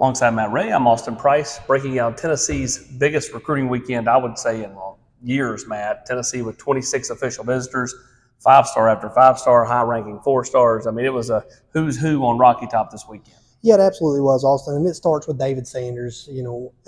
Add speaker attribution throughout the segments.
Speaker 1: Alongside Matt Ray, I'm Austin Price, breaking out Tennessee's biggest recruiting weekend, I would say, in years, Matt. Tennessee with 26 official visitors, 5-star after 5-star, high-ranking 4-stars. I mean, it was a who's who on Rocky Top this weekend.
Speaker 2: Yeah, it absolutely was, Austin. And it starts with David Sanders.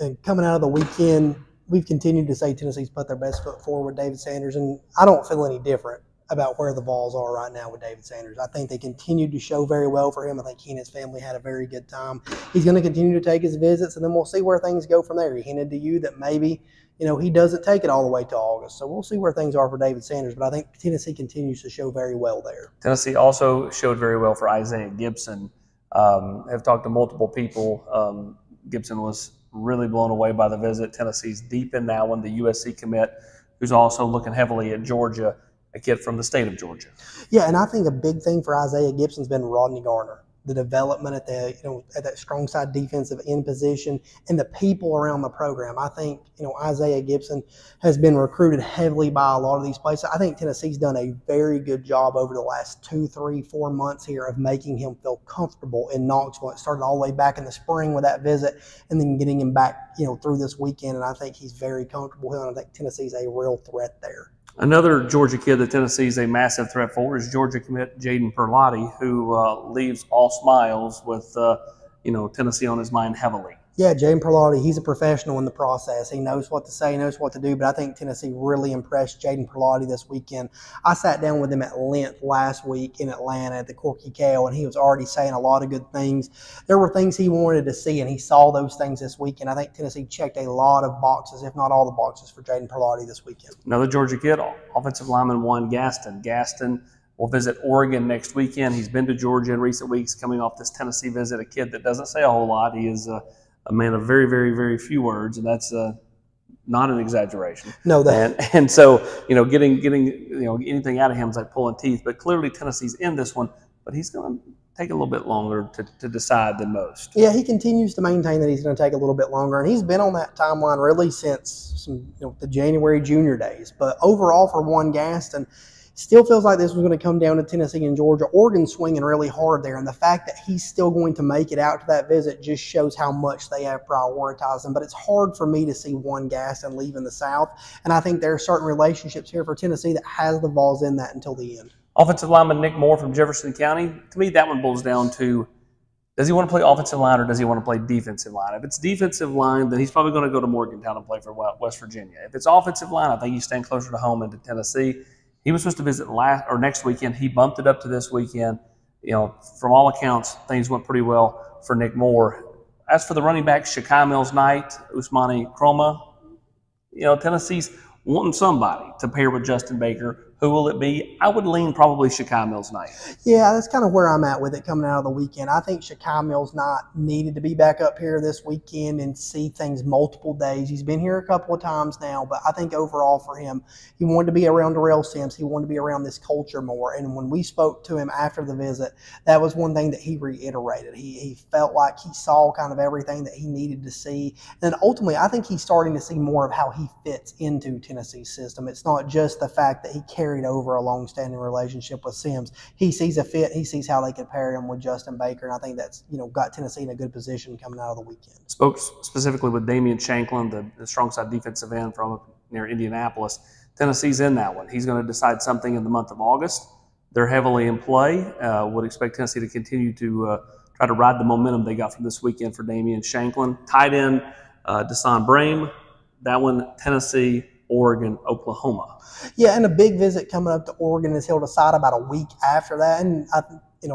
Speaker 2: And coming out of the weekend, we've continued to say Tennessee's put their best foot forward with David Sanders, and I don't feel any different about where the Vols are right now with David Sanders. I think they continued to show very well for him. I think he and his family had a very good time. He's going to continue to take his visits, and then we'll see where things go from there. He hinted to you that maybe, he doesn't take it all the way to August. So we'll see where things are for David Sanders, but I think Tennessee continues to show very well there.
Speaker 1: Tennessee also showed very well for Isaiah Gibson. Have talked to multiple people. Gibson was really blown away by the visit. Tennessee's deep in that one. The USC commit, who's also looking heavily at Georgia, a kid from the state of Georgia.
Speaker 2: Yeah, and I think a big thing for Isaiah Gibson's been Rodney Garner. The development at at that strong side defensive end position and the people around the program. I think, Isaiah Gibson has been recruited heavily by a lot of these places. I think Tennessee's done a very good job over the last 2, 3, 4 months here of making him feel comfortable in Knoxville. It started all the way back in the spring with that visit and then getting him back, through this weekend. And I think he's very comfortable here, and I think Tennessee's a real threat there.
Speaker 1: Another Georgia kid that Tennessee's a massive threat for is Georgia commit Jaden Perlotti, who leaves all smiles with Tennessee on his mind heavily.
Speaker 2: Yeah, Jaden Perlotti, he's a professional in the process. He knows what to say, knows what to do, but I think Tennessee really impressed Jaden Perlotti this weekend. I sat down with him at length last week in Atlanta at the Corky Kale, and he was already saying a lot of good things. There were things he wanted to see, and he saw those things this weekend. I think Tennessee checked a lot of boxes, if not all the boxes, for Jaden Perlotti this weekend.
Speaker 1: Another Georgia kid, offensive lineman Juan Gaston. Gaston will visit Oregon next weekend. He's been to Georgia in recent weeks, coming off this Tennessee visit, a kid that doesn't say a whole lot. He is a man of very, very, very few words, and that's not an exaggeration.
Speaker 2: No,
Speaker 1: and so getting anything out of him is like pulling teeth. But clearly Tennessee's in this one, but he's going to take a little bit longer to decide than most.
Speaker 2: Yeah, he continues to maintain that he's going to take a little bit longer, and he's been on that timeline really since the January junior days. But overall, for Juan Gaston, still feels like this was going to come down to Tennessee and Georgia. Oregon swinging really hard there, and the fact that he's still going to make it out to that visit just shows how much they have prioritized him. But it's hard for me to see Juan Gaston leaving the South, and I think there are certain relationships here for Tennessee that has the Vols in that until the end.
Speaker 1: Offensive lineman Nick Moore from Jefferson County, to me that one boils down to, does he want to play offensive line or does he want to play defensive line? If it's defensive line, then he's probably going to go to Morgantown and play for West Virginia. If it's offensive line, I think he's staying closer to home into Tennessee. He was supposed to visit next weekend. He bumped it up to this weekend. From all accounts, things went pretty well for Nick Moore. As for the running backs, Shakai Mills-Knight, Usmani Kroma, Tennessee's wanting somebody to pair with Justin Baker. Who will it be? I would lean probably Shakai Mills-Knight.
Speaker 2: Yeah, that's kind of where I'm at with it coming out of the weekend. I think Shakai Mills-Knight needed to be back up here this weekend and see things multiple days. He's been here a couple of times now, but I think overall for him, he wanted to be around Darrell Sims. He wanted to be around this culture more. And when we spoke to him after the visit, that was one thing that he reiterated. He felt like he saw kind of everything that he needed to see. And ultimately, I think he's starting to see more of how he fits into Tennessee's system. It's not just the fact that he carried over a long-standing relationship with Sims. He sees a fit. He sees how they could pair him with Justin Baker, and I think that's got Tennessee in a good position coming out of the weekend.
Speaker 1: Spoke specifically with Damian Shanklin, the strong side defensive end from near Indianapolis. Tennessee's in that one. He's going to decide something in the month of August. They're heavily in play. Would expect Tennessee to continue to try to ride the momentum they got from this weekend for Damian Shanklin. Tight end, Desan Brame. That one, Tennessee, Oregon, Oklahoma.
Speaker 2: Yeah, and a big visit coming up to Oregon is held aside about a week after that. And I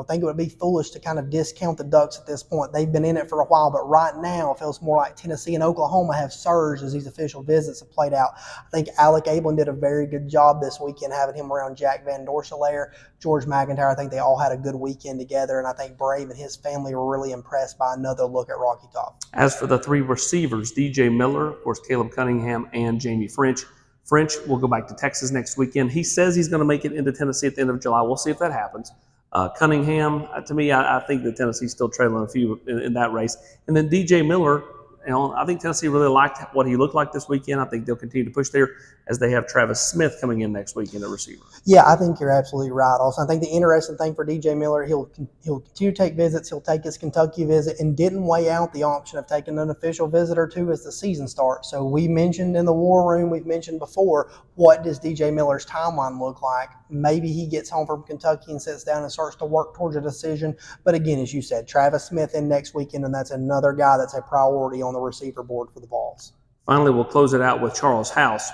Speaker 2: think it would be foolish to kind of discount the Ducks at this point. They've been in it for a while, but right now it feels more like Tennessee and Oklahoma have surged as these official visits have played out. I think Alec Ablin did a very good job this weekend having him around Jack Van Dorselaer, George McIntyre. I think they all had a good weekend together, and I think Brave and his family were really impressed by another look at Rocky Top.
Speaker 1: As for the three receivers, DJ Miller, of course, Caleb Cunningham, and Jamie French. French will go back to Texas next weekend. He says he's going to make it into Tennessee at the end of July. We'll see if that happens. Cunningham, to me, I think that Tennessee's still trailing a few in that race. And then DJ Miller I think Tennessee really liked what he looked like this weekend. I think they'll continue to push there as they have Travis Smith coming in next weekend at receiver.
Speaker 2: Yeah, I think you're absolutely right. Also, I think the interesting thing for DJ Miller, he'll continue to take visits. He'll take his Kentucky visit and didn't weigh out the option of taking an official visit or two as the season starts. So we mentioned in the war room, we've mentioned before, what does DJ Miller's timeline look like? Maybe he gets home from Kentucky and sits down and starts to work towards a decision. But again, as you said, Travis Smith in next weekend, and that's another guy that's a priority on the receiver board for the Vols.
Speaker 1: Finally, we'll close it out with Charles House,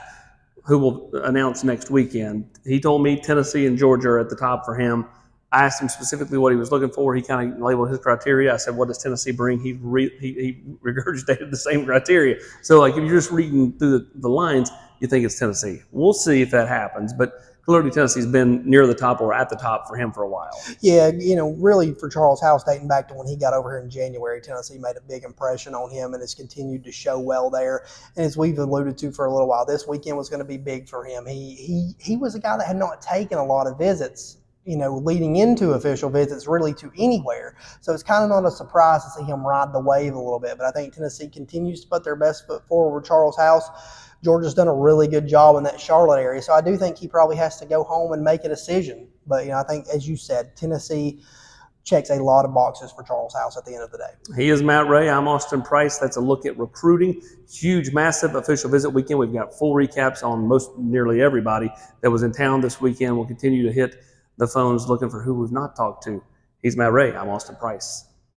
Speaker 1: who will announce next weekend. He told me Tennessee and Georgia are at the top for him. I asked him specifically what he was looking for. He kind of labeled his criteria. I said, what does Tennessee bring? He regurgitated the same criteria. So, like, if you're just reading through the lines, you think it's Tennessee. We'll see if that happens. But clearly Tennessee's been near the top or at the top for him for a while.
Speaker 2: Yeah, really for Charles House, dating back to when he got over here in January, Tennessee made a big impression on him and has continued to show well there. And as we've alluded to for a little while, this weekend was going to be big for him. He was a guy that had not taken a lot of visits, leading into official visits really to anywhere. So it's kind of not a surprise to see him ride the wave a little bit. But I think Tennessee continues to put their best foot forward with Charles House. Georgia's done a really good job in that Charlotte area. So I do think he probably has to go home and make a decision. But, I think, as you said, Tennessee checks a lot of boxes for Charles House at the end of the day.
Speaker 1: He is Matt Ray. I'm Austin Price. That's a look at recruiting. Huge, massive official visit weekend. We've got full recaps on nearly everybody that was in town this weekend. We'll continue to hit the phones looking for who we've not talked to. He's Matt Ray. I'm Austin Price.